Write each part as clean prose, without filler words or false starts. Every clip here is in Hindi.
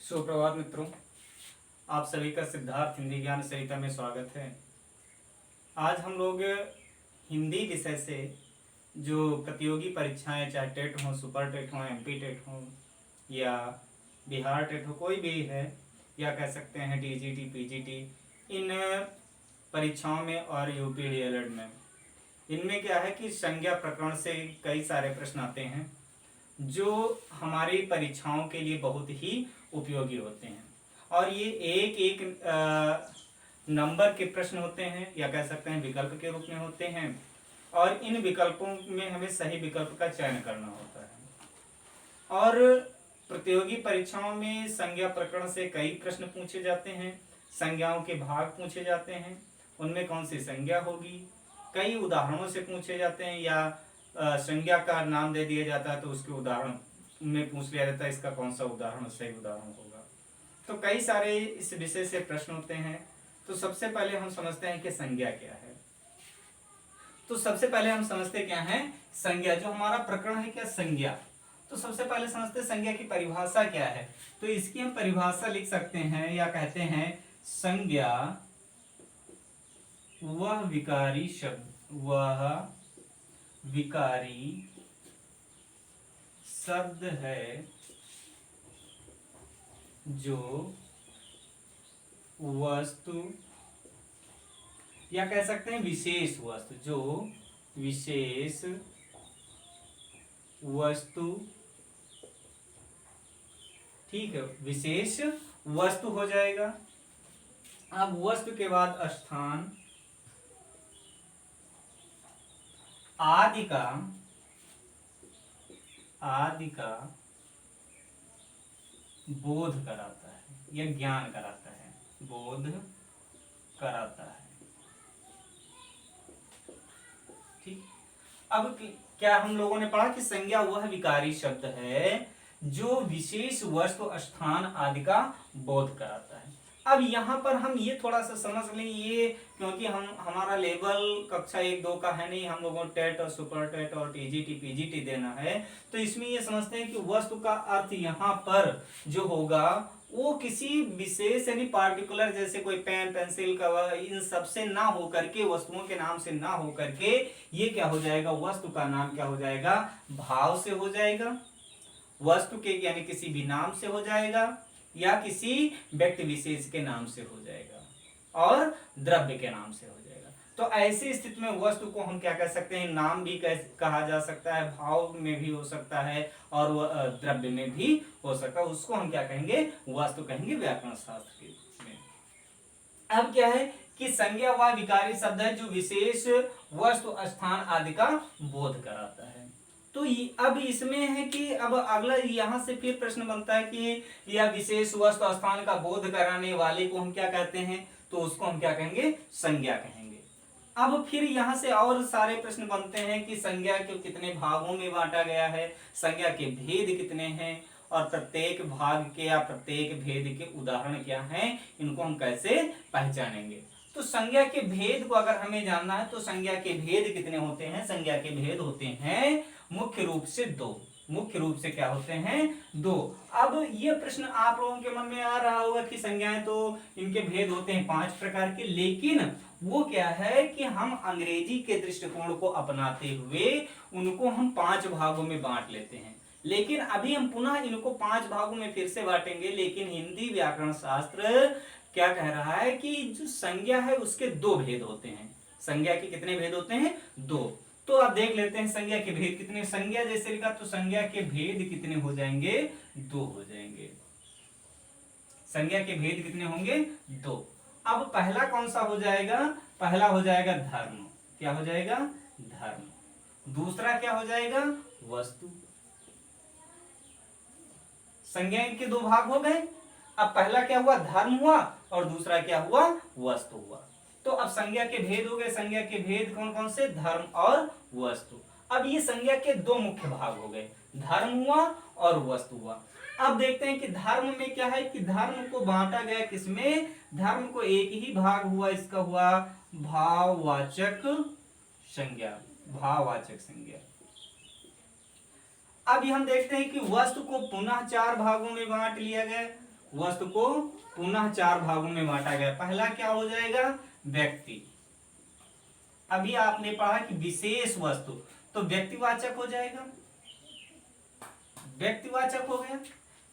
सुप्रभात मित्रों, आप सभी का सिद्धार्थ हिंदी ज्ञान सरिता में स्वागत है। आज हम लोग हिंदी विषय से जो प्रतियोगी परीक्षाएं, चाहे टेट हो, सुपर टेट हो, एमपी टेट हो या बिहार टेट हो, कोई भी है, या कह सकते हैं टीजीटी, पीजीटी, इन परीक्षाओं में और यूपी डीएलएड में, इनमें क्या है कि संज्ञा प्रकरण से कई सारे प्रश्न आते हैं जो हमारी परीक्षाओं के लिए बहुत ही उपयोगी होते हैं। और ये एक एक नंबर के प्रश्न होते हैं, या कह सकते हैं विकल्प के रूप में होते हैं, और इन विकल्पों में हमें सही विकल्प का चयन करना होता है। और प्रतियोगी परीक्षाओं में संज्ञा प्रकरण से कई प्रश्न पूछे जाते हैं, संज्ञाओं के भाग पूछे जाते हैं, उनमें कौन सी संज्ञा होगी, कई उदाहरणों से पूछे जाते हैं, या संज्ञा का नाम दे दिया जाता है तो उसके उदाहरण में पूछ लिया जाता है इसका कौन सा उदाहरण सही उदाहरण होगा। तो कई सारे इस विषय से प्रश्न होते हैं। तो सबसे पहले हम समझते हैं कि संज्ञा क्या है। तो सबसे पहले हम समझते क्या है संज्ञा। जो हमारा प्रकरण है क्या संज्ञा, तो सबसे पहले समझते संज्ञा की परिभाषा क्या है। तो इसकी हम परिभाषा लिख सकते हैं या कहते हैं संज्ञा वह विकारी शब्द, वह विकारी शब्द है जो वस्तु, या कह सकते हैं विशेष वस्तु, जो विशेष वस्तु, ठीक है, विशेष वस्तु हो जाएगा। अब वस्तु के बाद स्थान आदि का बोध कराता है या ज्ञान कराता है, बोध कराता है। ठीक। अब क्या हम लोगों ने पढ़ा कि संज्ञा वह विकारी शब्द है जो विशेष वस्तु, स्थान आदि का बोध कराता है। अब यहाँ पर हम ये थोड़ा सा समझ लें, ये क्योंकि हमारा लेवल कक्षा 1-2 का है नहीं, हम लोगों को टेट और सुपर टेट और टीजीटी पीजीटी देना है। तो इसमें ये समझते हैं कि वस्तु का अर्थ यहाँ पर जो होगा वो किसी विशेष यानी पार्टिकुलर, जैसे कोई पेन पेंसिल का, इन सब से ना हो करके, वस्तुओं के नाम से ना हो करके, ये क्या हो जाएगा, वस्तु का नाम क्या हो जाएगा, भाव से हो जाएगा, वस्तु के यानी किसी भी नाम से हो जाएगा, या किसी व्यक्ति विशेष के नाम से हो जाएगा, और द्रव्य के नाम से हो जाएगा। तो ऐसी स्थिति में वस्तु को हम क्या कह सकते हैं, नाम भी कहा जा सकता है, भाव में भी हो सकता है, और द्रव्य में भी हो सकता है। उसको हम क्या कहेंगे, वस्तु कहेंगे व्याकरण शास्त्र के में। अब क्या है कि संज्ञा वह विकारी शब्द है जो विशेष वस्तु, स्थान आदि का बोध कराता है। तो अब इसमें है कि अब अगला यहां से फिर प्रश्न बनता है कि यह विशेष वस्तु, स्थान का बोध कराने वाले को हम क्या कहते हैं, तो उसको हम क्या कहेंगे, संज्ञा कहेंगे। अब फिर यहां से और सारे प्रश्न बनते हैं कि संज्ञा को कितने भागों में बांटा गया है, संज्ञा के भेद कितने हैं, और प्रत्येक भाग के या प्रत्येक भेद के उदाहरण क्या हैं, इनको हम कैसे पहचानेंगे। तो संज्ञा के भेद को अगर हमें जानना है तो संज्ञा के भेद कितने होते हैं, संज्ञा के भेद होते हैं मुख्य रूप से 2। मुख्य रूप से क्या होते हैं, 2। अब ये प्रश्न आप लोगों के मन में आ रहा होगा कि संज्ञाएं तो इनके भेद होते हैं 5 प्रकार के, लेकिन वो क्या है कि हम अंग्रेजी के दृष्टिकोण को अपनाते हुए उनको हम 5 भागों में बांट लेते हैं। लेकिन अभी हम पुनः इनको 5 भागों में फिर से बांटेंगे, लेकिन हिंदी व्याकरण शास्त्र क्या कह रहा है कि जो संज्ञा है उसके 2 भेद होते हैं। संज्ञा के कितने भेद होते हैं, 2। तो आप देख लेते हैं संज्ञा के भेद कितने, संज्ञा जैसे लिखा तो संज्ञा के भेद कितने हो जाएंगे, 2 हो जाएंगे। संज्ञा के भेद कितने होंगे, 2। अब पहला कौन सा हो जाएगा, पहला हो जाएगा धर्म। क्या हो जाएगा, धर्म। दूसरा क्या हो जाएगा, वस्तु। संज्ञा के 2 भाग हो गए। अब पहला क्या हुआ, धर्म हुआ, और दूसरा क्या हुआ, वस्तु हुआ। तो अब संज्ञा के भेद हो गए। संज्ञा के भेद कौन कौन से, धर्म और वस्तु। अब ये संज्ञा के 2 मुख्य भाग हो गए, धर्म हुआ और वस्तु हुआ। अब देखते हैं कि धर्म में क्या है कि धर्म को बांटा गया किसमें, धर्म को एक ही भाग हुआ, इसका हुआ भाववाचक संज्ञा, भाववाचक संज्ञा। अब हम देखते हैं कि वस्तु को पुनः 4 भागों में बांट लिया गया। वस्तु को पुनः 4 भागों में बांटा गया। पहला क्या हो जाएगा? व्यक्ति। अभी आपने पढ़ा कि विशेष वस्तु, तो व्यक्तिवाचक हो जाएगा, व्यक्तिवाचक हो गया।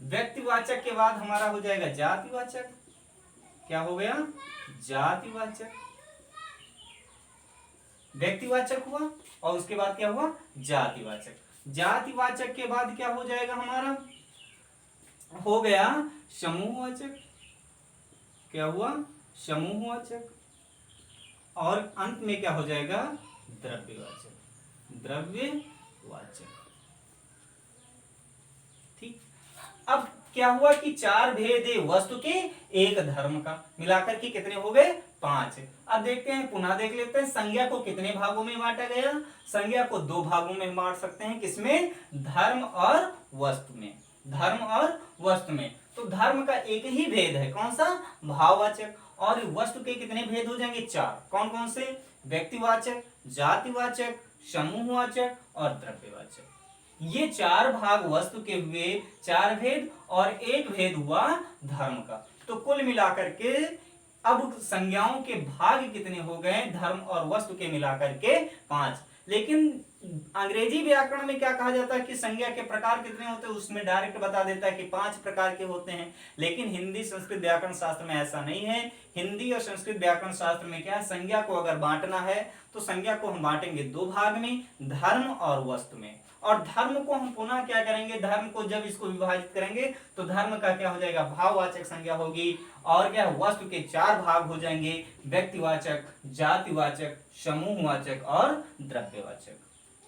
व्यक्तिवाचक के बाद हमारा हो जाएगा जातिवाचक। क्या हो गया? जातिवाचक। व्यक्तिवाचक हुआ और उसके बाद क्या हुआ? जातिवाचक। जातिवाचक के बाद क्या हो जाएगा हमारा? हो गया समूहवाचक। क्या हुआ? समूहवाचक। और अंत में क्या हो जाएगा? द्रव्यवाचक। द्रव्यवाचक। ठीक। अब क्या हुआ कि 4 भेद है वस्तु के, एक धर्म का, मिलाकर के कितने हो गए? 5। अब देखते हैं, पुनः देख लेते हैं संज्ञा को कितने भागों में बांटा गया। संज्ञा को 2 भागों में बांट सकते हैं। किसमें? धर्म और वस्तु में। धर्म और वस्तु में। तो धर्म का एक ही भेद है, कौन सा? भाववाचक। और वस्तु के कितने भेद हो जाएंगे? 4। कौन कौन से? व्यक्तिवाचक, जातिवाचक, समूहवाचक और द्रव्यवाचक। ये 4 भाग वस्तु के हुए, 4 भेद, और एक भेद हुआ धर्म का। तो कुल मिलाकर के अब संज्ञाओं के भाग कितने हो गए? धर्म और वस्तु के मिलाकर के 5। लेकिन अंग्रेजी व्याकरण में क्या कहा जाता है कि संज्ञा के प्रकार कितने होते हैं, उसमें डायरेक्ट बता देता है कि 5 प्रकार के होते हैं। लेकिन हिंदी संस्कृत व्याकरण शास्त्र में ऐसा नहीं है। हिंदी और संस्कृत व्याकरण शास्त्र में क्या है, संज्ञा को अगर बांटना है तो संज्ञा को हम बांटेंगे 2 भाग में, धर्म और वस्तु में। और धर्म को हम पुनः क्या करेंगे? धर्म को जब इसको विभाजित करेंगे तो धर्म का क्या हो जाएगा? भाववाचक संज्ञा होगी। और क्या? वस्तु के 4 भाग हो जाएंगे, व्यक्तिवाचक, जातिवाचक, समूहवाचक और द्रव्यवाचक।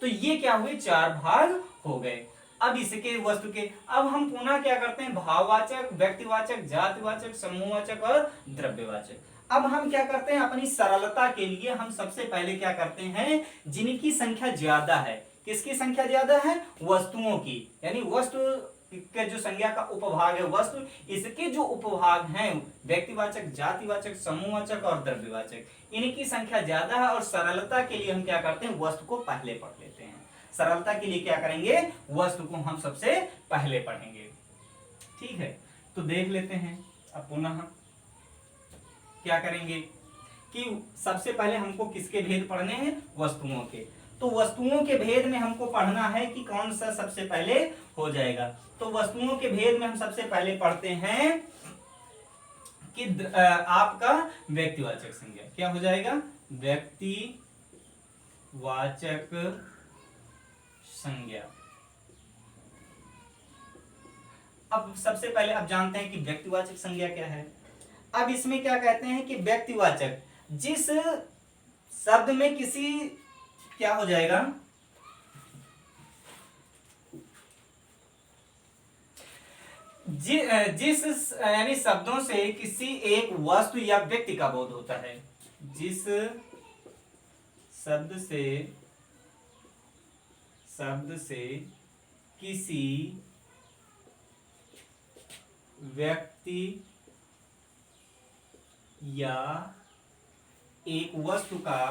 तो ये क्या हुए? 4 भाग हो गए। अब इसके वस्तु के, अब हम पुनः क्या करते हैं? भाववाचक, व्यक्तिवाचक, जातिवाचक, समूहवाचक और द्रव्यवाचक। अब हम क्या करते हैं? अपनी सरलता के लिए हम सबसे पहले क्या करते हैं? जिनकी संख्या ज्यादा है, किसकी संख्या ज्यादा है? वस्तुओं की, यानी वस्तु के जो संज्ञा का उपभाग है वस्तु, इसके जो उपभाग हैं व्यक्तिवाचक, जातिवाचक, समूहवाचक और द्रव्यवाचक, इनकी संख्या ज्यादा है। और सरलता के लिए हम क्या करते हैं? वस्तु को पहले पढ़ लेते हैं। सरलता के लिए क्या करेंगे? वस्तु को हम सबसे पहले पढ़ेंगे। ठीक है, तो देख लेते हैं। अब पुनः क्या करेंगे कि सबसे पहले हमको किसके भेद पढ़ने हैं? वस्तुओं के। तो वस्तुओं के भेद में हमको पढ़ना है कि कौन सा सबसे पहले हो जाएगा। तो वस्तुओं के भेद में हम सबसे पहले पढ़ते हैं कि आपका व्यक्तिवाचक संज्ञा क्या हो जाएगा? व्यक्तिवाचक संज्ञा। अब सबसे पहले आप जानते हैं कि व्यक्तिवाचक संज्ञा क्या है। अब इसमें क्या कहते हैं कि व्यक्तिवाचक, जिस शब्द में किसी, क्या हो जाएगा? जिस यानी शब्दों से किसी एक वस्तु या व्यक्ति का बोध होता है। जिस शब्द से किसी व्यक्ति या एक वस्तु का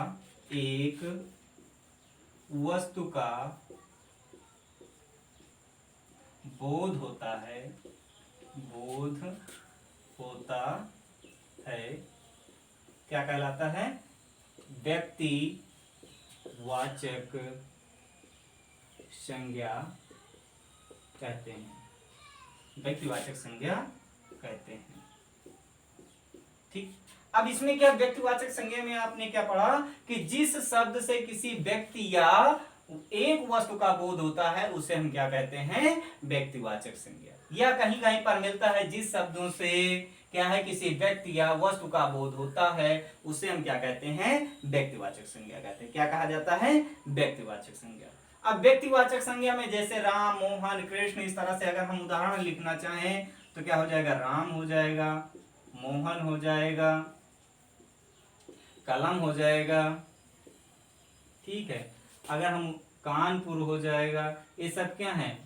बोध होता है, क्या कहलाता है? व्यक्तिवाचक संज्ञा कहते हैं। व्यक्तिवाचक संज्ञा कहते हैं। ठीक। अब इसमें क्या, व्यक्तिवाचक संज्ञा में आपने क्या पढ़ा कि जिस शब्द से किसी व्यक्ति या एक वस्तु का बोध होता है उसे हम क्या कहते हैं? व्यक्तिवाचक संज्ञा। या कहीं कहीं पर मिलता है जिस शब्दों से क्या है, किसी व्यक्ति या वस्तु का बोध होता है उसे हम क्या कहते हैं? व्यक्तिवाचक संज्ञा कहते हैं। क्या कहा जाता है? व्यक्तिवाचक संज्ञा। अब व्यक्तिवाचक संज्ञा में जैसे राम, मोहन, कृष्ण, इस तरह से अगर हम उदाहरण लिखना चाहें तो क्या हो जाएगा? राम हो जाएगा, मोहन हो जाएगा, कलम हो जाएगा। ठीक है, अगर हम कानपुर हो जाएगा। ये सब क्या है?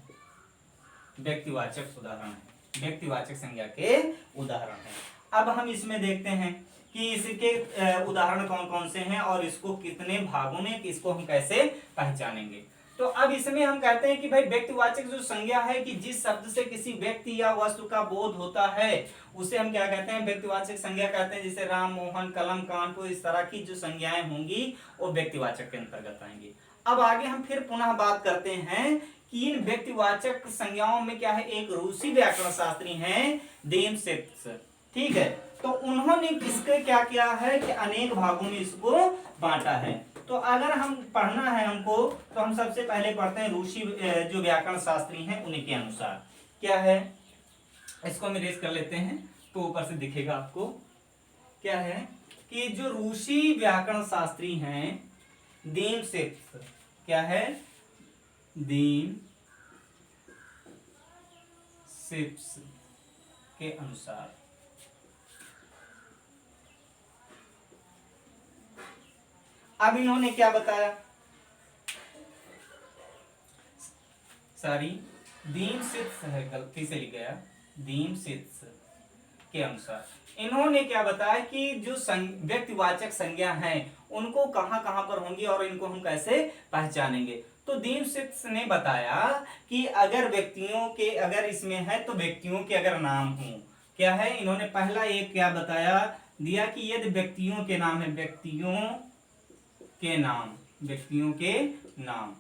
व्यक्तिवाचक उदाहरण है, व्यक्तिवाचक संज्ञा के उदाहरण है। अब हम इसमें देखते हैं कि इसके उदाहरण कौन कौन से हैं और इसको कितने भागों में, इसको हम कैसे पहचानेंगे। तो अब इसमें हम कहते हैं कि भाई व्यक्तिवाचक जो संज्ञा है कि जिस शब्द से किसी व्यक्ति या वस्तु का बोध होता है उसे हम क्या कहते हैं, व्यक्तिवाचक संज्ञा कहते हैं। जैसे राम, मोहन, कलम, कानपुर, इस तरह की जो संज्ञाएं होंगी वो व्यक्तिवाचक के अंतर्गत आएंगी। अब आगे हम फिर पुनः बात करते हैं कि इन व्यक्तिवाचक संज्ञाओं में क्या है, एक रूसी व्याकरण शास्त्री हैं देमसित्स, ठीक है। तो उन्होंने किसके क्या किया है कि अनेक भागों में इसको बांटा है। तो अगर हम पढ़ना है हमको तो हम सबसे पहले पढ़ते हैं रूसी जो व्याकरण शास्त्री हैं उनके अनुसार क्या है। इसको हम इरेज कर लेते हैं तो ऊपर से दिखेगा आपको। क्या है कि जो रूसी व्याकरण शास्त्री हैं देमसित्स, क्या है, देमसित्स के अनुसार अब इन्होंने क्या बताया, देमसित्स है, गलती से लिख गया, देमसित्स के अनुसार इन्होंने क्या बताया कि जो व्यक्तिवाचक संज्ञा हैं उनको कहां कहां पर होंगी और इनको हम कैसे पहचानेंगे। तो देमसित्स ने बताया कि अगर व्यक्तियों के अगर इसमें है तो व्यक्तियों के अगर नाम हो, क्या है, इन्होंने पहला एक क्या बताया दिया कि यदि व्यक्तियों के नाम है, व्यक्तियों के नाम,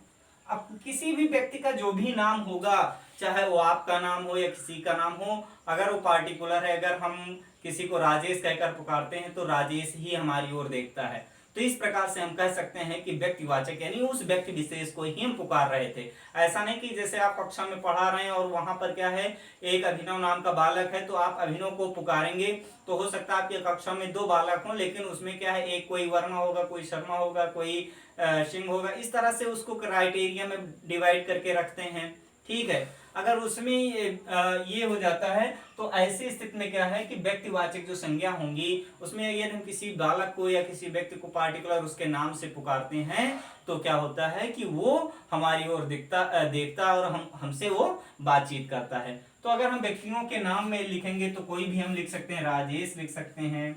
अब किसी भी व्यक्ति का जो भी नाम होगा, चाहे वो आपका नाम हो या किसी का नाम हो, अगर वो पार्टिकुलर है, अगर हम किसी को राजेश कहकर पुकारते हैं तो राजेश ही हमारी ओर देखता है। तो इस प्रकार से हम कह सकते हैं कि व्यक्तिवाचक यानी उस व्यक्ति विशेष को ही हम पुकार रहे थे। ऐसा नहीं कि जैसे आप कक्षा में पढ़ा रहे हैं और वहां पर क्या है, एक अभिनव नाम का बालक है तो आप अभिनव को पुकारेंगे, तो हो सकता है आपकी कक्षा में 2 बालक हों, लेकिन उसमें क्या है, एक कोई वर्मा होगा, कोई शर्मा होगा, कोई सिंह होगा, इस तरह से उसको क्राइटेरिया में डिवाइड करके रखते हैं, ठीक है। अगर उसमें ये हो जाता है तो ऐसी स्थिति में क्या है कि व्यक्तिवाचक जो संज्ञा होंगी उसमें यदि हम किसी बालक को या किसी व्यक्ति को पार्टिकुलर उसके नाम से पुकारते हैं तो क्या होता है कि वो हमारी ओर देखता और हमसे वो बातचीत करता है। तो अगर हम व्यक्तियों के नाम में लिखेंगे तो कोई भी हम लिख सकते हैं, राजेश लिख सकते हैं,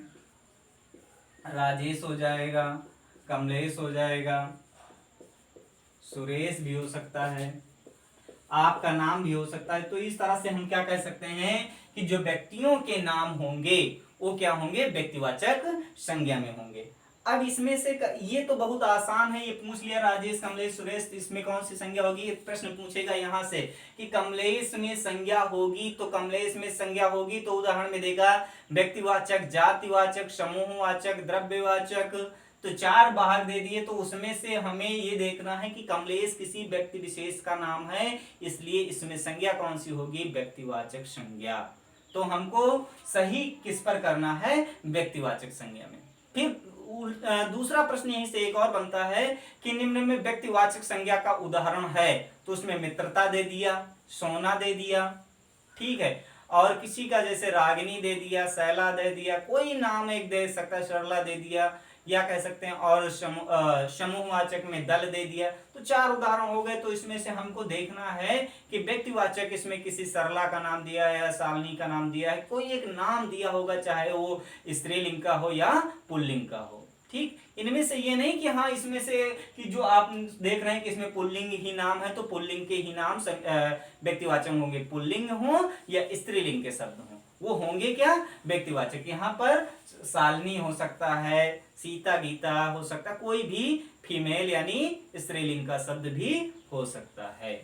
राजेश हो जाएगा, कमलेश हो जाएगा, सुरेश भी हो सकता है, आपका नाम भी हो सकता है। तो इस तरह से हम क्या कह सकते हैं कि जो व्यक्तियों के नाम होंगे वो क्या होंगे, व्यक्तिवाचक संज्ञा में होंगे। अब इसमें से ये तो बहुत आसान है, ये पूछ लिया राजेश, कमलेश, सुरेश, इसमें कौन सी संज्ञा होगी, प्रश्न पूछेगा यहाँ से कि कमलेश में संज्ञा होगी, तो कमलेश में संज्ञा होगी तो उदाहरण में देगा व्यक्तिवाचक, जातिवाचक, समूहवाचक, द्रव्यवाचक, तो 4 बाहर दे दिए। तो उसमें से हमें ये देखना है कि कमलेश किसी व्यक्ति विशेष का नाम है, इसलिए इसमें संज्ञा कौन सी होगी, व्यक्तिवाचक संज्ञा। तो हमको सही किस पर करना है, व्यक्तिवाचक संज्ञा में। फिर दूसरा प्रश्न यहीं से एक और बनता है कि निम्न में व्यक्तिवाचक संज्ञा का उदाहरण है, तो उसमें मित्रता दे दिया, सोना दे दिया, ठीक है, और किसी का जैसे रागिनी दे दिया, शैला दे दिया, कोई नाम एक दे सकता है, सरला दे दिया, या कह सकते हैं, और समूहवाचक में दल दे दिया। तो 4 उदाहरण हो गए। तो इसमें से हमको देखना है कि व्यक्तिवाचक इसमें किसी सरला का नाम दिया है या शालिनी का नाम दिया है, कोई एक नाम दिया होगा, चाहे वो स्त्रीलिंग का हो या पुल्लिंग का हो, ठीक। इनमें से ये नहीं कि हाँ इसमें से कि जो आप देख रहे हैं कि इसमें पुल्लिंग ही नाम है तो पुल्लिंग के ही नाम व्यक्तिवाचक होंगे, पुल्लिंग हो या स्त्रीलिंग के शब्द हो वो होंगे क्या, व्यक्तिवाचक। यहाँ पर शालिनी हो सकता है, सीता, गीता हो सकता, कोई भी फीमेल यानी स्त्रीलिंग का शब्द भी हो सकता है।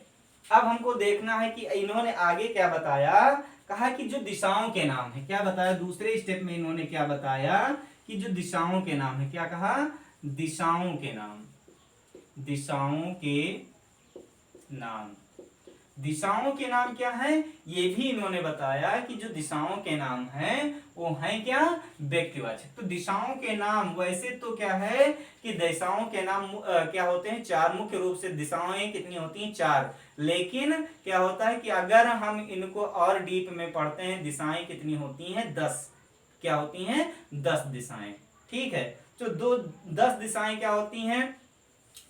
अब हमको देखना है कि इन्होंने आगे क्या बताया, कहा कि जो दिशाओं के नाम है, क्या बताया दूसरे स्टेप में इन्होंने क्या बताया कि जो दिशाओं के नाम है, क्या कहा, दिशाओं के नाम, दिशाओं के नाम, दिशाओं के नाम क्या है, ये भी इन्होंने बताया कि जो दिशाओं के नाम हैं वो हैं क्या, व्यक्तिवाचक। तो दिशाओं के नाम वैसे तो क्या है कि दिशाओं के नाम क्या होते हैं, 4 मुख्य रूप से दिशाएं कितनी होती हैं, 4। लेकिन क्या होता है कि अगर हम इनको और डीप में पढ़ते हैं, दिशाएं कितनी होती हैं, 10। क्या होती हैं, 10 दिशाएं, ठीक है। तो 10 दिशाएं क्या होती हैं,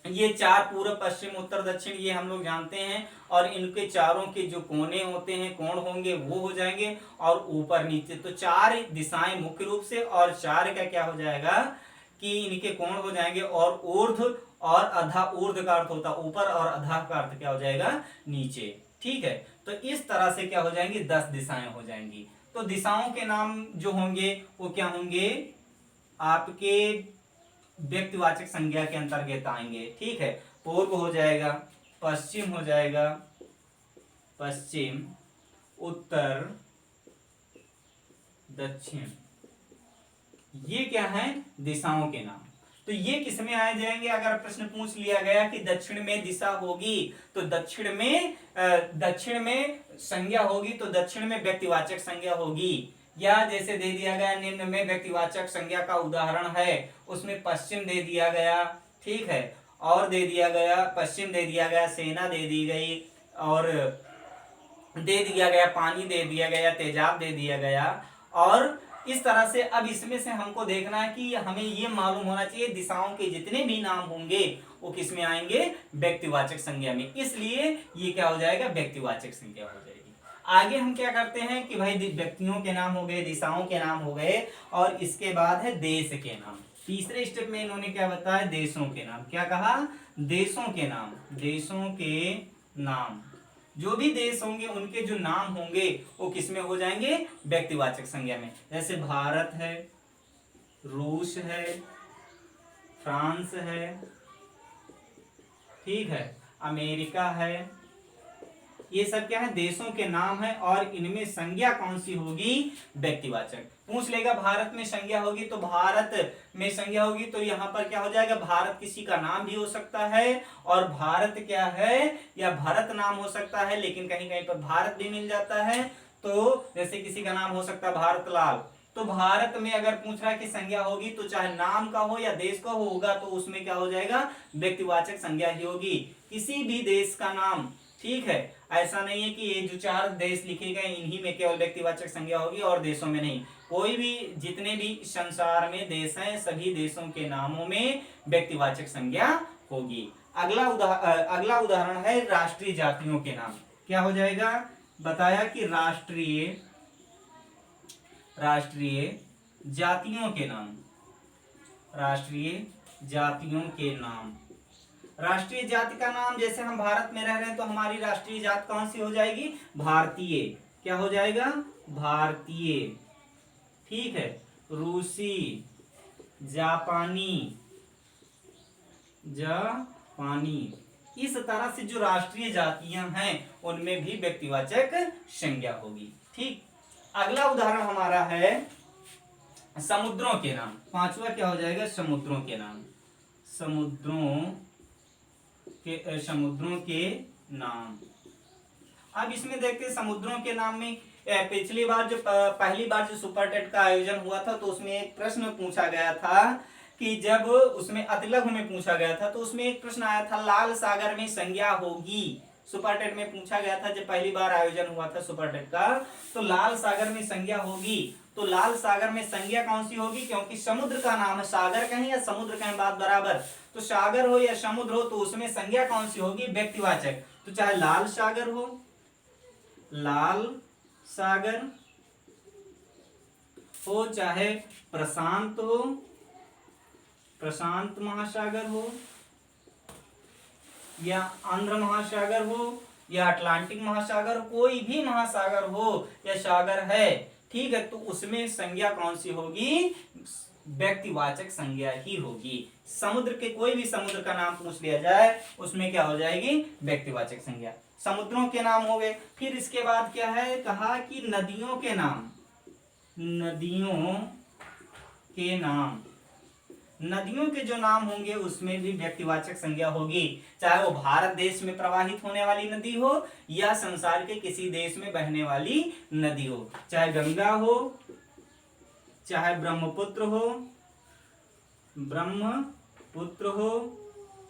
ये 4 पूर्व, पश्चिम, उत्तर, दक्षिण, ये हम लोग जानते हैं, और इनके चारों के जो कोने होते हैं, कोण होंगे वो हो जाएंगे, और ऊपर नीचे। तो 4 दिशाएं मुख्य रूप से, और 4 का क्या हो जाएगा कि इनके कोण हो जाएंगे, और ऊर्ध्व और अधा ऊर्ध्व का अर्थ होता है ऊपर और अधा का अर्थ क्या हो जाएगा नीचे। ठीक है, तो इस तरह से क्या हो जाएंगी 10 दिशाएं हो जाएंगी। तो दिशाओं के नाम जो होंगे वो क्या होंगे आपके व्यक्तिवाचक संज्ञा के अंतर्गत आएंगे। ठीक है, पूर्व हो जाएगा, पश्चिम हो जाएगा, पश्चिम, उत्तर, दक्षिण, ये क्या है दिशाओं के नाम। तो ये किसमें आ जाएंगे, अगर प्रश्न पूछ लिया गया कि दक्षिण में दिशा होगी तो दक्षिण में संज्ञा होगी तो दक्षिण में व्यक्तिवाचक संज्ञा होगी। या जैसे दे दिया गया निम्न में व्यक्तिवाचक संज्ञा का उदाहरण है, उसमें पश्चिम दे दिया गया। ठीक है, और दे दिया गया पश्चिम दे दिया गया, सेना दे दी गई, और दे दिया गया पानी, दे दिया गया तेजाब, दे दिया गया। और इस तरह से अब इसमें से हमको देखना है कि हमें ये मालूम होना चाहिए दिशाओं के जितने भी नाम होंगे वो किस में आएंगे व्यक्तिवाचक संज्ञा में, इसलिए ये क्या हो जाएगा व्यक्तिवाचक संज्ञा हो जाएगी। आगे हम क्या करते हैं कि भाई व्यक्तियों के नाम हो गए, दिशाओं के नाम हो गए, और इसके बाद है देश के नाम। तीसरे स्टेप में इन्होंने क्या बताया, देशों के नाम। क्या कहा, देशों के नाम। देशों के नाम, जो भी देश होंगे उनके जो नाम होंगे वो किसमें हो जाएंगे व्यक्तिवाचक संज्ञा में। जैसे भारत है, रूस है, फ्रांस है, ठीक है, अमेरिका है, ये सब क्या है देशों के नाम है। और इनमें संज्ञा कौन सी होगी व्यक्तिवाचक। पूछ लेगा भारत में संज्ञा होगी तो भारत में संज्ञा होगी तो यहाँ पर क्या हो जाएगा भारत किसी का नाम भी हो सकता है, और भारत क्या है या भारत नाम हो सकता है, लेकिन कहीं कहीं पर भारत भी मिल जाता है। तो जैसे किसी का नाम हो सकता है भारत लाल, तो भारत में अगर पूछ रहा है कि संज्ञा होगी तो चाहे नाम का हो या देश का होगा तो उसमें क्या हो जाएगा व्यक्तिवाचक संज्ञा ही होगी। किसी भी देश का नाम, ठीक है, ऐसा नहीं है कि ये जो 4 देश लिखे गए इन्हीं में केवल व्यक्तिवाचक संज्ञा होगी और देशों में नहीं। कोई भी जितने भी संसार में देश हैं सभी देशों के नामों में व्यक्तिवाचक संज्ञा होगी। अगला उदाहरण है राष्ट्रीय जातियों के नाम। क्या हो जाएगा, बताया कि राष्ट्रीय जातियों के नाम। राष्ट्रीय जातियों के नाम, राष्ट्रीय जाति का नाम, जैसे हम भारत में रह रहे हैं तो हमारी राष्ट्रीय जाति कौन सी हो जाएगी भारतीय। क्या हो जाएगा भारतीय, ठीक है, रूसी, जापानी, इस तरह से जो राष्ट्रीय जातियां हैं उनमें भी व्यक्तिवाचक संज्ञा होगी। ठीक, अगला उदाहरण हमारा है समुद्रों के नाम। 5वां क्या हो जाएगा समुद्रों के नाम। समुद्रों के नाम। अब इसमें देखते हैं समुद्रों के नाम में पिछली बार जो पहली बार जो सुपर टेट का आयोजन हुआ था तो उसमें एक प्रश्न पूछा गया था कि जब उसमें अतिलघु में पूछा गया था तो उसमें एक प्रश्न आया था लाल सागर में संज्ञा होगी। सुपर टेट में पूछा गया था जब पहली बार आयोजन हुआ था सुपर टेट का, तो लाल सागर में संज्ञा होगी। तो लाल सागर में संज्ञा कौन सी होगी, क्योंकि समुद्र का नाम है, सागर कहें या समुद्र कहें बात बराबर, तो सागर हो या समुद्र हो तो उसमें संज्ञा कौन सी होगी व्यक्तिवाचक। तो चाहे लाल सागर हो, लाल सागर हो, चाहे प्रशांत हो, प्रशांत महासागर हो, या आंध्र महासागर हो, या अटलांटिक महासागर, कोई भी महासागर हो या सागर है, ठीक है, तो उसमें संज्ञा कौन सी होगी व्यक्तिवाचक संज्ञा ही होगी। समुद्र के कोई भी समुद्र का नाम पूछ लिया जाए उसमें क्या हो जाएगी व्यक्तिवाचक संज्ञा। समुद्रों के नाम हो गए। फिर इसके बाद क्या है, कहा कि नदियों के नाम। नदियों के नाम, नदियों के जो नाम होंगे उसमें भी व्यक्तिवाचक संज्ञा होगी, चाहे वो भारत देश में प्रवाहित होने वाली नदी हो या संसार के किसी देश में बहने वाली नदी हो, चाहे गंगा हो, चाहे ब्रह्मपुत्र हो,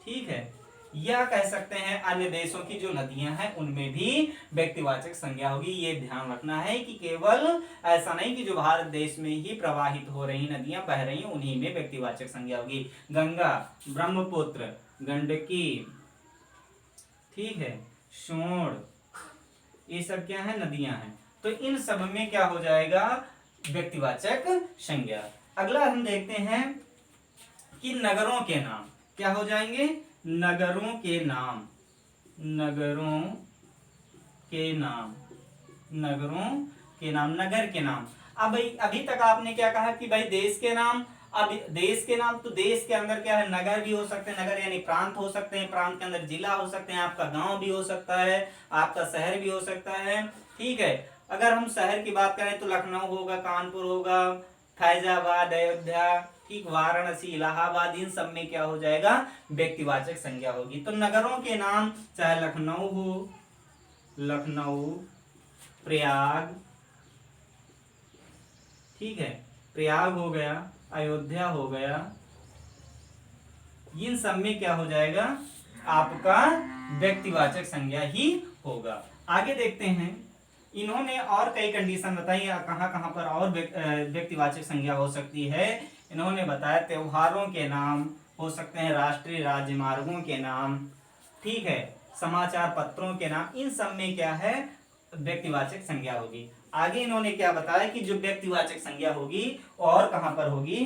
ठीक है, या कह सकते हैं अन्य देशों की जो नदियां हैं उनमें भी व्यक्तिवाचक संज्ञा होगी। ये ध्यान रखना है कि केवल ऐसा नहीं कि जो भारत देश में ही प्रवाहित हो रही नदियां बह रही उन्हीं में व्यक्तिवाचक संज्ञा होगी। गंगा, ब्रह्मपुत्र, गंडकी, ठीक है, सोन, ये सब क्या है नदियां हैं, तो इन सब में क्या हो जाएगा व्यक्तिवाचक संज्ञा। अगला हम देखते हैं कि नगरों के नाम। क्या हो जाएंगे? नगरों के नाम, नगरों के नाम, नगरों के नाम, नगर के नाम। अब भाई अभी तक आपने क्या कहा कि भाई देश के नाम। अब देश के नाम तो देश के अंदर क्या है, नगर भी हो सकते हैं, नगर यानी प्रांत हो सकते हैं, प्रांत के अंदर जिला हो सकते हैं, आपका गांव भी हो सकता है, आपका शहर भी हो सकता है। ठीक है, अगर हम शहर की बात करें तो लखनऊ होगा, कानपुर होगा, फैजाबाद, अयोध्या, ठीक, वाराणसी, इलाहाबाद, इन सब में क्या हो जाएगा? व्यक्तिवाचक संज्ञा होगी। तो नगरों के नाम चाहे लखनऊ हो, लखनऊ, प्रयाग, ठीक है, प्रयाग हो गया, अयोध्या हो गया, इन सब में क्या हो जाएगा? आपका व्यक्तिवाचक संज्ञा ही होगा। आगे देखते हैं, इन्होंने और कई कंडीशन बताई कहां कहां पर और व्यक्तिवाचक संज्ञा हो सकती है। इन्होंने बताया त्योहारों के नाम हो सकते हैं, राष्ट्रीय राजमार्गों के नाम, ठीक है, समाचार पत्रों के नाम, इन सब में क्या है? व्यक्तिवाचक संज्ञा होगी। आगे इन्होंने क्या बताया कि जो व्यक्तिवाचक संज्ञा होगी और कहां पर होगी?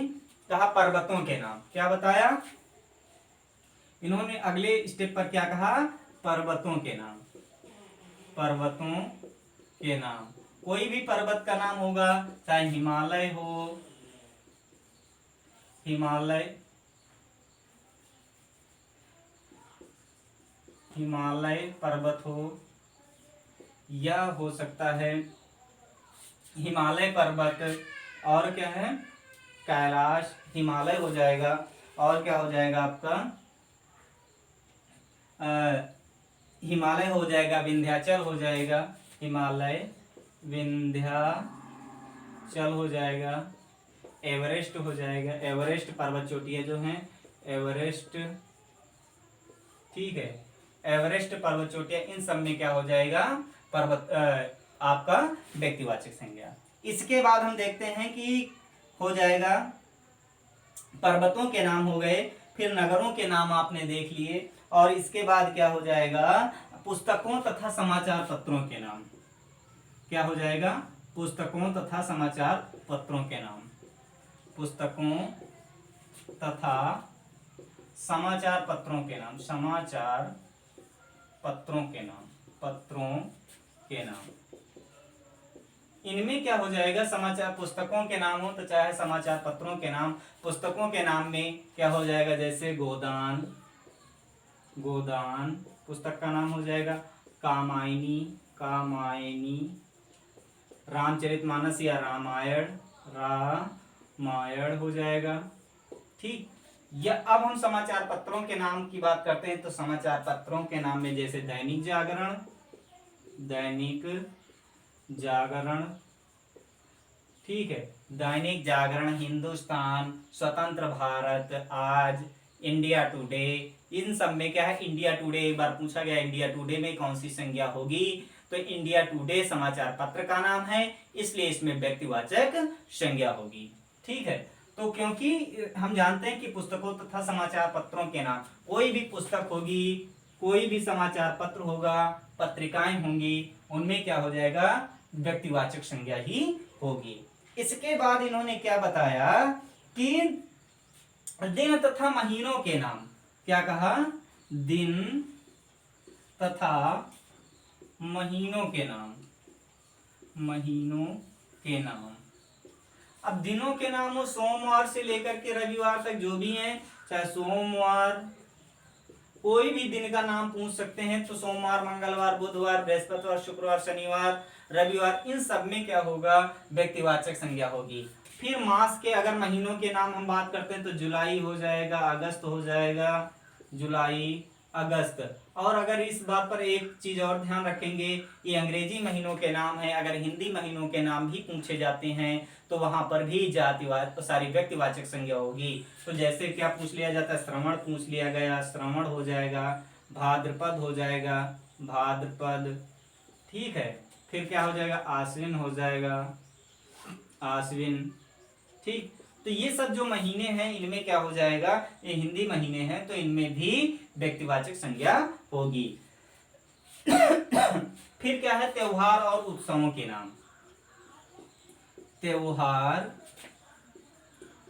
कहा पर्वतों के नाम। क्या बताया इन्होंने? अगले स्टेप पर क्या कहा? पर्वतों के नाम, पर्वतों के नाम। कोई भी पर्वत का नाम होगा, चाहे हिमालय हो, हिमालय, हिमालय पर्वत हो, या हो सकता है हिमालय पर्वत, और क्या है? कैलाश, हिमालय हो जाएगा, और क्या हो जाएगा आपका? हिमालय हो जाएगा, विंध्याचल हो जाएगा, हिमालय, विंध्याचल हो जाएगा, एवरेस्ट हो जाएगा, एवरेस्ट पर्वत चोटियां जो हैं, एवरेस्ट, ठीक है, एवरेस्ट पर्वत चोटियां, इन सब में क्या हो जाएगा? पर्वत आपका व्यक्तिवाचक संज्ञा। इसके बाद हम देखते हैं कि हो जाएगा, पर्वतों के नाम हो गए, फिर नगरों के नाम आपने देख लिए, और इसके बाद क्या हो जाएगा? पुस्तकों तथा समाचार पत्रों के नाम। क्या हो जाएगा? पुस्तकों तथा समाचार पत्रों के नाम, पुस्तकों तथा समाचार पत्रों के नाम, समाचार पत्रों के नाम, पत्रों के नाम। इनमें क्या हो जाएगा? समाचार पुस्तकों के नाम हो तो चाहे समाचार पत्रों के नाम। पुस्तकों के नाम में क्या हो जाएगा? जैसे गोदान, गोदान पुस्तक का नाम हो जाएगा, कामायनी, कामायनी, रामचरितमानस या रामायण, रामायण हो जाएगा, ठीक। या अब हम समाचार पत्रों के नाम की बात करते हैं तो समाचार पत्रों के नाम में जैसे दैनिक जागरण, दैनिक जागरण, ठीक है, दैनिक जागरण, हिंदुस्तान, स्वतंत्र भारत, आज, इंडिया टुडे, इन सब में क्या है? इंडिया टुडे, एक बार पूछा गया इंडिया टुडे में कौन सी संज्ञा होगी, तो इंडिया टुडे समाचार पत्र का नाम है, इसलिए इसमें व्यक्तिवाचक संज्ञा होगी, ठीक है। तो क्योंकि हम जानते हैं कि पुस्तकों तथा समाचार पत्रों के नाम, कोई भी पुस्तक होगी, कोई भी समाचार पत्र होगा, पत्रिकाएं होंगी, उनमें क्या हो जाएगा? व्यक्तिवाचक संज्ञा ही होगी। इसके बाद इन्होंने क्या बताया कि दिन तथा महीनों के नाम। क्या कहा? दिन तथा महीनों के नाम, महीनों के नाम। अब दिनों के नाम हो, सोमवार से लेकर के रविवार तक जो भी हैं, चाहे सोमवार, कोई भी दिन का नाम पूछ सकते हैं, तो सोमवार, मंगलवार, बुधवार, बृहस्पतिवार, शुक्रवार, शनिवार, रविवार, इन सब में क्या होगा? व्यक्तिवाचक संज्ञा होगी। फिर मास के, अगर महीनों के नाम हम बात करते हैं तो जुलाई हो जाएगा, अगस्त हो जाएगा, जुलाई, अगस्त। और अगर इस बात पर एक चीज और ध्यान रखेंगे, ये अंग्रेजी महीनों के नाम है, अगर हिंदी महीनों के नाम भी पूछे जाते हैं तो वहां पर भी जातिवाचक, सारी व्यक्तिवाचक संज्ञा होगी। तो जैसे क्या पूछ लिया जाता है? श्रवण पूछ लिया गया, श्रवण हो जाएगा, भाद्रपद हो जाएगा, भाद्रपद, ठीक है। फिर क्या हो जाएगा? आश्विन हो जाएगा, आश्विन, ठीक। तो ये सब जो महीने हैं इनमें क्या हो जाएगा? ये हिंदी महीने हैं तो इनमें भी व्यक्तिवाचक संज्ञा होगी। फिर क्या है? त्योहार और उत्सवों के नाम, त्योहार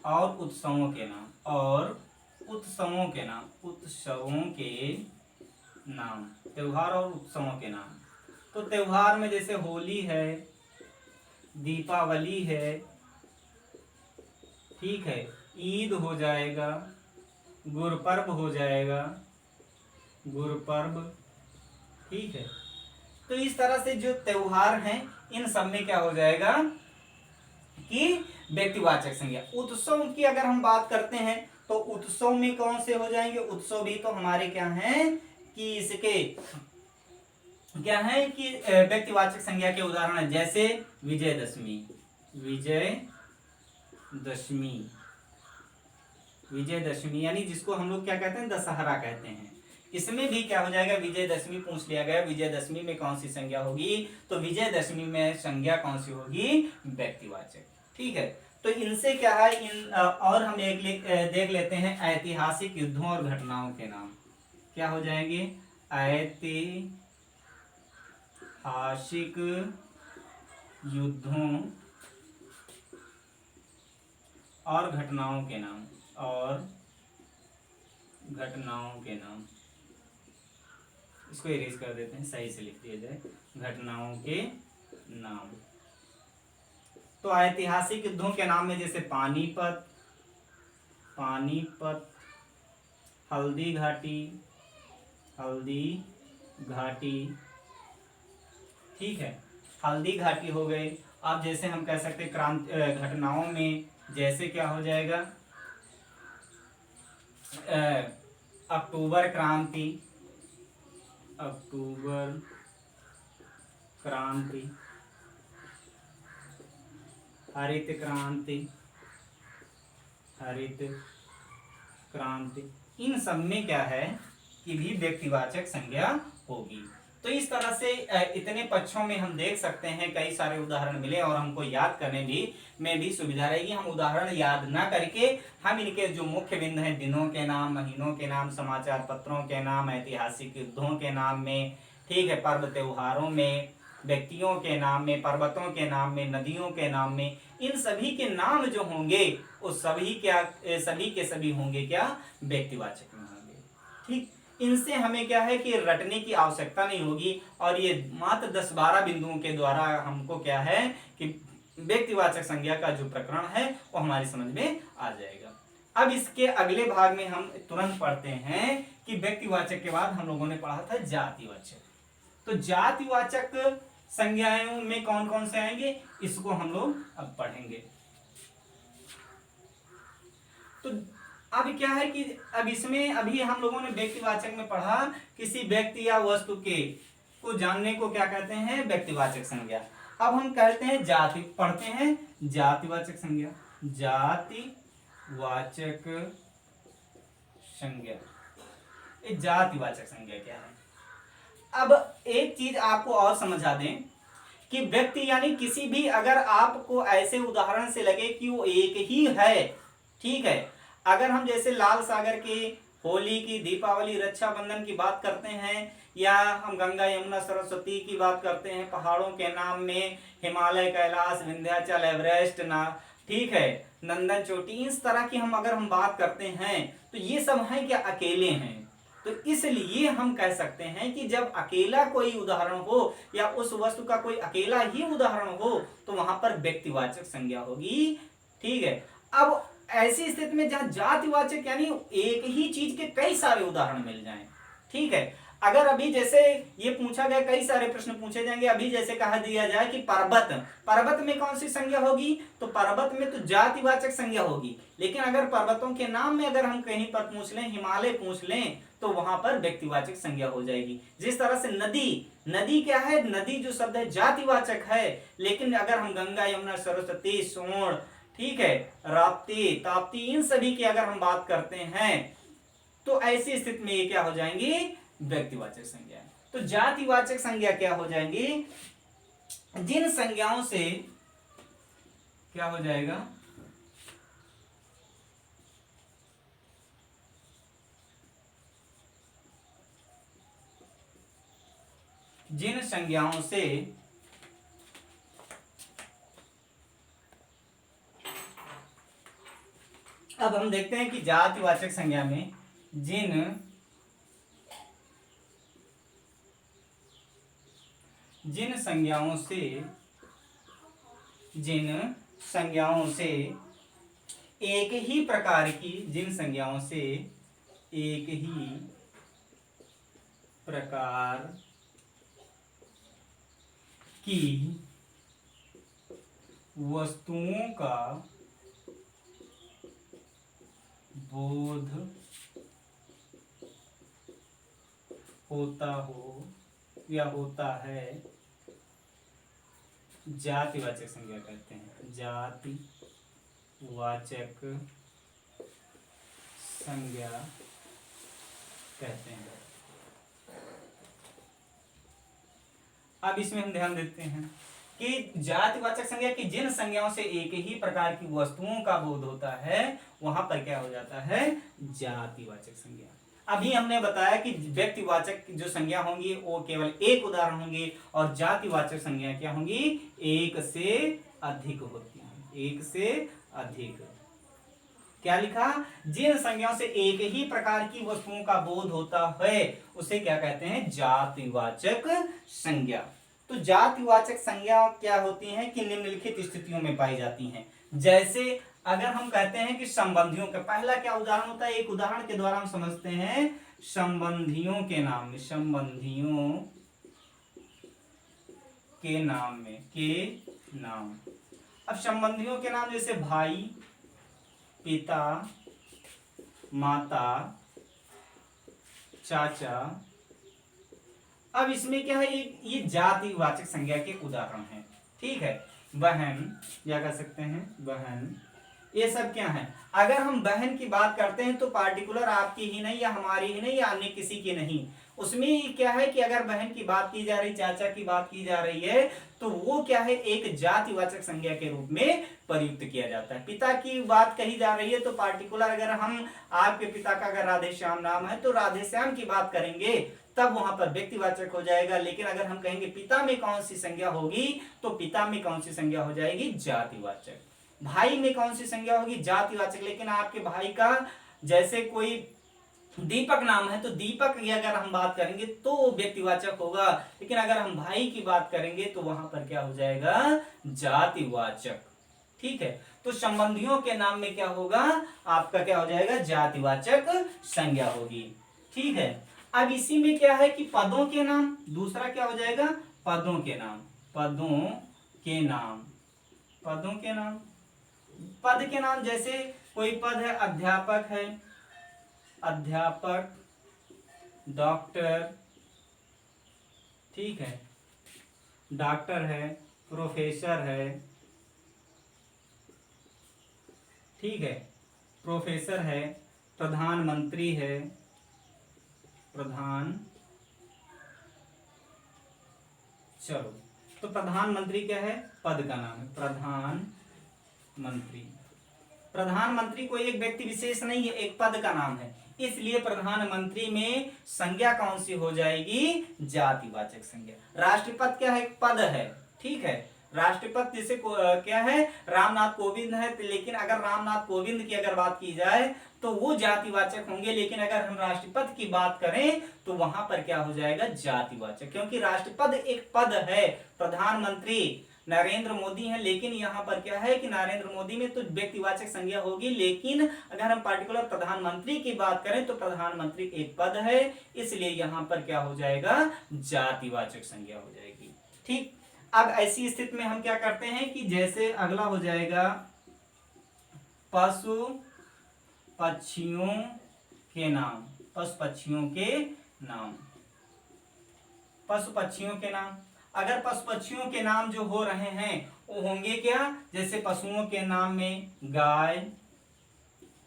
और उत्सवों के नाम, और उत्सवों के नाम, उत्सवों के नाम, त्योहार और उत्सवों के नाम। तो त्योहार में जैसे होली है, दीपावली है, ठीक है, ईद हो जाएगा, गुरपर्व हो जाएगा, गुरपर्व, ठीक है। तो इस तरह से जो त्योहार हैं इन सब में क्या हो जाएगा कि व्यक्तिवाचक संज्ञा। उत्सव की अगर हम बात करते हैं तो उत्सव में कौन से हो जाएंगे, उत्सव भी तो हमारे क्या हैं कि इसके क्या है कि व्यक्तिवाचक संज्ञा के उदाहरण है, जैसे विजयदशमी, विजयदशमी, विजयदशमी यानी जिसको हम लोग क्या कहते हैं, दशहरा कहते हैं। इसमें भी क्या हो जाएगा, विजयदशमी पूछ लिया गया, विजयदशमी में कौन सी संज्ञा होगी, तो विजयदशमी में संज्ञा कौन सी होगी, व्यक्तिवाचक, ठीक है। तो इनसे क्या है, और हम देख लेते हैं ऐतिहासिक युद्धों और घटनाओं के नाम क्या हो जाएंगे, ऐतिहासिक युद्धों और घटनाओं के नाम, और घटनाओं के नाम, इसको इरेज कर देते हैं, सही से लिख दिया जाए, घटनाओं के नाम। तो ऐतिहासिक युद्धों के नाम में जैसे पानीपत, पानीपत, हल्दी घाटी, हल्दी घाटी, ठीक है, हल्दी घाटी हो गई। अब जैसे हम कह सकते घटनाओं में जैसे क्या हो जाएगा, अक्टूबर क्रांति, अक्टूबर क्रांति, हरित क्रांति, हरित क्रांति, इन सब में क्या है कि भी व्यक्तिवाचक संज्ञा होगी। तो इस तरह से इतने पक्षों में हम देख सकते हैं, कई सारे उदाहरण मिले और हमको याद करने में भी सुविधा रहेगी। हम उदाहरण याद ना करके हम इनके जो मुख्य बिंदु हैं, दिनों के नाम, महीनों के नाम, समाचार पत्रों के नाम, ऐतिहासिक युद्धों के नाम में, ठीक है, पर्व त्योहारों में, व्यक्तियों के नाम में, पर्वतों के नाम में, नदियों के नाम में, इन सभी के नाम जो होंगे वो सभी के सभी होंगे क्या, व्यक्तिवाचक में होंगे, ठीक। इनसे हमें क्या है कि रटने की आवश्यकता नहीं होगी, और ये मात्र 10-12 बिंदुओं के द्वारा हमको क्या है कि व्यक्तिवाचक संज्ञा का जो प्रकरण है वो हमारी समझ में आ जाएगा। अब इसके अगले भाग में हम तुरंत पढ़ते हैं कि व्यक्तिवाचक के बाद हम लोगों ने पढ़ा था जातिवाचक। तो जातिवाचक संज्ञाओं में कौन कौन से आएंगे, इसको हम लोग अब पढ़ेंगे। तो अब क्या है कि अब इसमें अभी हम लोगों ने व्यक्तिवाचक में पढ़ा, किसी व्यक्ति या वस्तु के को जानने को क्या कहते हैं, व्यक्तिवाचक संज्ञा। अब हम कहते हैं जाति, पढ़ते हैं जातिवाचक संज्ञा, जातिवाचक संज्ञा। ये जातिवाचक संज्ञा क्या है। अब एक चीज आपको और समझा दें कि व्यक्ति यानी किसी भी, अगर आपको ऐसे उदाहरण से लगे कि वो एक ही है, ठीक है, अगर हम जैसे लाल सागर की होली की, दीपावली, रक्षाबंधन की बात करते हैं, या हम गंगा यमुना सरस्वती की बात करते हैं, पहाड़ों के नाम में हिमालय, कैलाश, विंध्याचल, एवरेस्ट ना, ठीक है, नंदन चोटी, इस तरह की हम अगर हम बात करते हैं तो ये सब है क्या, अकेले हैं। तो इसलिए हम कह सकते हैं कि जब अकेला कोई उदाहरण हो या उस वस्तु का कोई अकेला ही उदाहरण हो तो वहां पर व्यक्तिवाचक संज्ञा होगी, ठीक है। अब ऐसी स्थिति में जहां जातिवाचक यानी एक ही चीज के कई सारे उदाहरण मिल जाएं, ठीक है। अगर अभी जैसे ये पूछा गया, कई सारे प्रश्न पूछे जाएंगे, अभी जैसे कहा दिया जाए कि पर्वत, पर्वत में कौन सी संज्ञा होगी, तो पर्वत में तो जातिवाचक संज्ञा होगी, लेकिन अगर पर्वतों के नाम में अगर हम कहीं पर पूछ लें, हिमालय पूछ लें, तो वहां पर व्यक्तिवाचक संज्ञा हो जाएगी। जिस तरह से नदी, नदी क्या है, नदी जो शब्द है जातिवाचक है, लेकिन अगर हम गंगा यमुना सरस्वती सोन, ठीक है, राप्ती ताप्ती, इन सभी की अगर हम बात करते हैं तो ऐसी स्थिति में ये क्या हो जाएंगी, व्यक्तिवाचक संज्ञा। तो जातिवाचक संज्ञा क्या हो जाएंगी, जिन संज्ञाओं से क्या हो जाएगा, जिन संज्ञाओं से अब हम देखते हैं कि जातिवाचक संज्ञा में जिन संज्ञाओं से एक ही प्रकार की जिन संज्ञाओं से एक ही प्रकार की वस्तुओं का बोध होता हो या होता है, जातिवाचक संज्ञा कहते हैं। जातिवाचक संज्ञा कहते हैं। अब इसमें हम ध्यान देते हैं कि जातिवाचक संज्ञा की जिन संज्ञाओं से एक ही प्रकार की वस्तुओं का बोध होता है वहां पर क्या हो जाता है, जातिवाचक संज्ञा। अभी हमने बताया कि व्यक्तिवाचक जो संज्ञा होंगी वो केवल एक उदाहरण होंगी और जातिवाचक संज्ञा क्या होंगी, एक से अधिक होती हैं, एक से अधिक। क्या लिखा, जिन संज्ञाओं से एक ही प्रकार की वस्तुओं का बोध होता है उसे क्या कहते हैं, जातिवाचक संज्ञा। तो जातिवाचक संज्ञा क्या होती हैं कि निम्नलिखित स्थितियों में पाई जाती हैं। जैसे अगर हम कहते हैं कि संबंधियों का पहला क्या उदाहरण होता है, एक उदाहरण के द्वारा हम समझते हैं संबंधियों के नाम में, संबंधियों के नाम में, के नाम। अब संबंधियों के नाम जैसे भाई, पिता, माता, चाचा। अब इसमें क्या है, ये जातिवाचक संज्ञा के उदाहरण हैं। ठीक है, बहन, क्या कर सकते हैं, बहन, ये सब क्या है। अगर हम बहन की बात करते हैं तो पार्टिकुलर आपकी ही नहीं या हमारी ही नहीं या अन्य किसी की नहीं, उसमें क्या है कि अगर बहन की बात की जा रही, चाचा की बात की जा रही है तो वो क्या है, एक जातिवाचक संज्ञा के रूप में प्रयुक्त किया जाता है। पिता की बात कही जा रही है तो पार्टिकुलर अगर हम आपके पिता का अगर राधेश्याम नाम है तो राधेश्याम की बात करेंगे तब वहां पर व्यक्तिवाचक हो जाएगा। लेकिन अगर हम कहेंगे पिता में कौन सी संज्ञा होगी तो पिता में कौन सी संज्ञा हो जाएगी, जातिवाचक। भाई में कौन सी संज्ञा होगी, जातिवाचक। लेकिन आपके भाई का जैसे कोई दीपक नाम है तो दीपक की अगर हम बात करेंगे तो व्यक्तिवाचक होगा, लेकिन अगर हम भाई की बात करेंगे तो वहां पर क्या हो जाएगा, जातिवाचक। ठीक है, तो संबंधियों के नाम में क्या होगा, आपका क्या हो जाएगा, जातिवाचक संज्ञा होगी। ठीक है, अब इसी में क्या है कि पदों के नाम, दूसरा क्या हो जाएगा, पदों के नाम, पदों के नाम, पदों के नाम। पद के नाम जैसे कोई पद है, अध्यापक है, अध्यापक, डॉक्टर, ठीक है, डॉक्टर है, प्रोफेसर है, ठीक है, प्रोफेसर है, प्रधानमंत्री है, प्रधान, चलो तो प्रधानमंत्री क्या है, पद का नाम है, प्रधानमंत्री। प्रधानमंत्री कोई एक व्यक्ति विशेष नहीं है, एक पद का नाम है, इसलिए प्रधानमंत्री में संज्ञा कौन सी हो जाएगी, जातिवाचक संज्ञा। राष्ट्रपति क्या है, एक पद है। ठीक है, राष्ट्रपति जैसे क्या है, रामनाथ कोविंद है, लेकिन अगर रामनाथ कोविंद की अगर बात की जाए तो वो जातिवाचक होंगे, लेकिन अगर हम राष्ट्रपति की बात करें तो वहां पर क्या हो जाएगा, जातिवाचक, क्योंकि राष्ट्रपति एक पद है। प्रधानमंत्री नरेंद्र मोदी है, लेकिन यहाँ पर क्या है कि नरेंद्र मोदी में तो व्यक्तिवाचक संज्ञा होगी, लेकिन अगर हम पार्टिकुलर प्रधानमंत्री की बात करें तो प्रधानमंत्री एक पद है, इसलिए यहाँ पर क्या हो जाएगा, जातिवाचक संज्ञा हो जाएगी। ठीक, अब ऐसी स्थिति में हम क्या करते हैं कि जैसे अगला हो जाएगा पशु पक्षियों के नाम, पशु पक्षियों के नाम, पशु पक्षियों के नाम। अगर पशु पक्षियों के नाम जो हो रहे हैं वो होंगे क्या, जैसे पशुओं के नाम में गाय,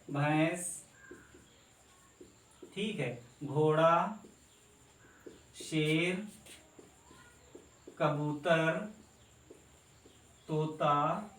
भैंस, ठीक है, घोड़ा, शेर, कबूतर, तोता,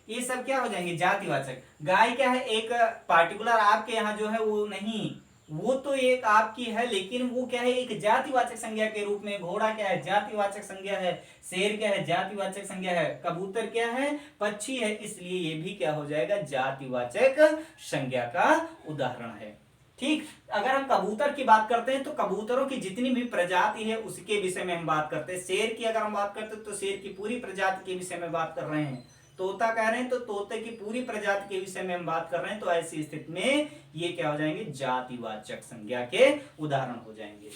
ये सब क्या हो जाएंगे, जातिवाचक। गाय क्या है, एक पार्टिकुलर आपके यहाँ जो है वो नहीं, वो तो एक आपकी है, लेकिन वो क्या है, एक जातिवाचक संज्ञा के रूप में। घोड़ा क्या है, जातिवाचक संज्ञा है। शेर क्या है, जातिवाचक संज्ञा है। कबूतर क्या है, पक्षी है, इसलिए ये भी क्या हो जाएगा, जातिवाचक संज्ञा का उदाहरण है। ठीक, अगर हम कबूतर की बात करते हैं तो कबूतरों की जितनी भी प्रजाति है उसके विषय में हम बात करते हैं। शेर की अगर हम बात करते हैं तो शेर की पूरी प्रजाति के विषय में बात कर रहे हैं। तोता कह रहे हैं तो तोते की पूरी प्रजाति के विषय में हम बात कर रहे हैं। तो ऐसी स्थिति में ये क्या हो जाएंगे, जातिवाचक संज्ञा के उदाहरण हो जाएंगे।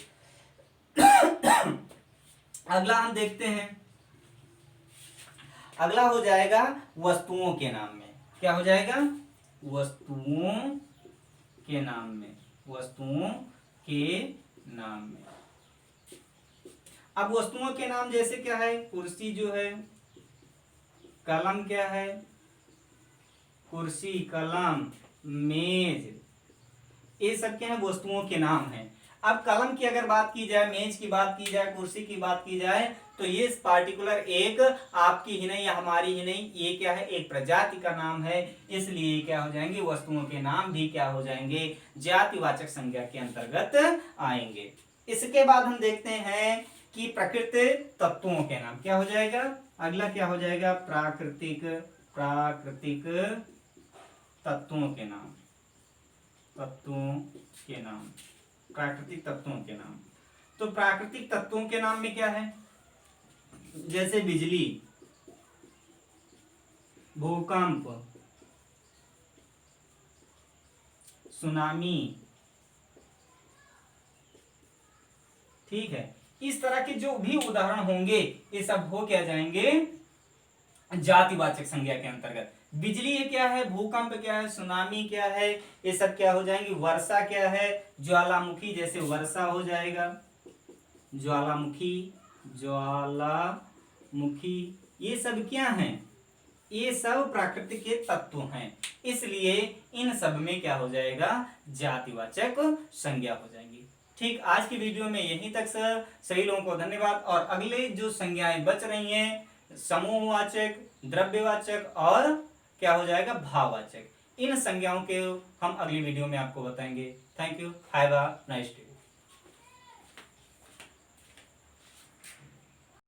अगला हम देखते हैं, अगला हो जाएगा वस्तुओं के नाम में। क्या हो जाएगा, वस्तुओं के नाम में। वस्तुओं के नाम में। अब वस्तुओं के नाम जैसे क्या है, कुर्सी जो है, कलम क्या है, कुर्सी, कलम, मेज, ये सब क्या है, वस्तुओं के नाम हैं। अब कलम की अगर बात की जाए, मेज की बात की जाए, कुर्सी की बात की जाए, तो ये पार्टिकुलर एक आपकी ही नहीं या हमारी ही नहीं, ये क्या है, एक प्रजाति का नाम है। इसलिए क्या हो जाएंगे, वस्तुओं के नाम भी क्या हो जाएंगे, जातिवाचक संज्ञा के अंतर्गत आएंगे। इसके बाद हम देखते हैं कि प्राकृतिक तत्वों के नाम। क्या हो जाएगा, अगला क्या हो जाएगा, प्राकृतिक तत्वों के नाम। तत्वों के नाम, प्राकृतिक तत्वों के नाम। तो प्राकृतिक तत्वों के नाम में क्या है, जैसे बिजली, भूकंप, सुनामी। ठीक है, इस तरह के जो भी उदाहरण होंगे ये सब हो क्या जाएंगे, जातिवाचक संज्ञा के अंतर्गत। बिजली क्या है, भूकंप क्या है, सुनामी क्या है, ये सब क्या हो जाएंगे। वर्षा क्या है, ज्वालामुखी, जैसे वर्षा हो जाएगा, ज्वालामुखी, ज्वालामुखी, ये सब क्या हैं, ये सब प्राकृतिक के तत्व हैं। इसलिए इन सब में क्या हो जाएगा, जातिवाचक संज्ञा हो जाएंगी। ठीक, आज की वीडियो में यहीं तक सर। सभी लोगों को धन्यवाद। और अगले जो संज्ञाएं बच रही हैं, समूहवाचक, द्रव्यवाचक और क्या हो जाएगा, भाववाचक, इन संज्ञाओं के हम अगली वीडियो में आपको बताएंगे। Thank you, have a nice day.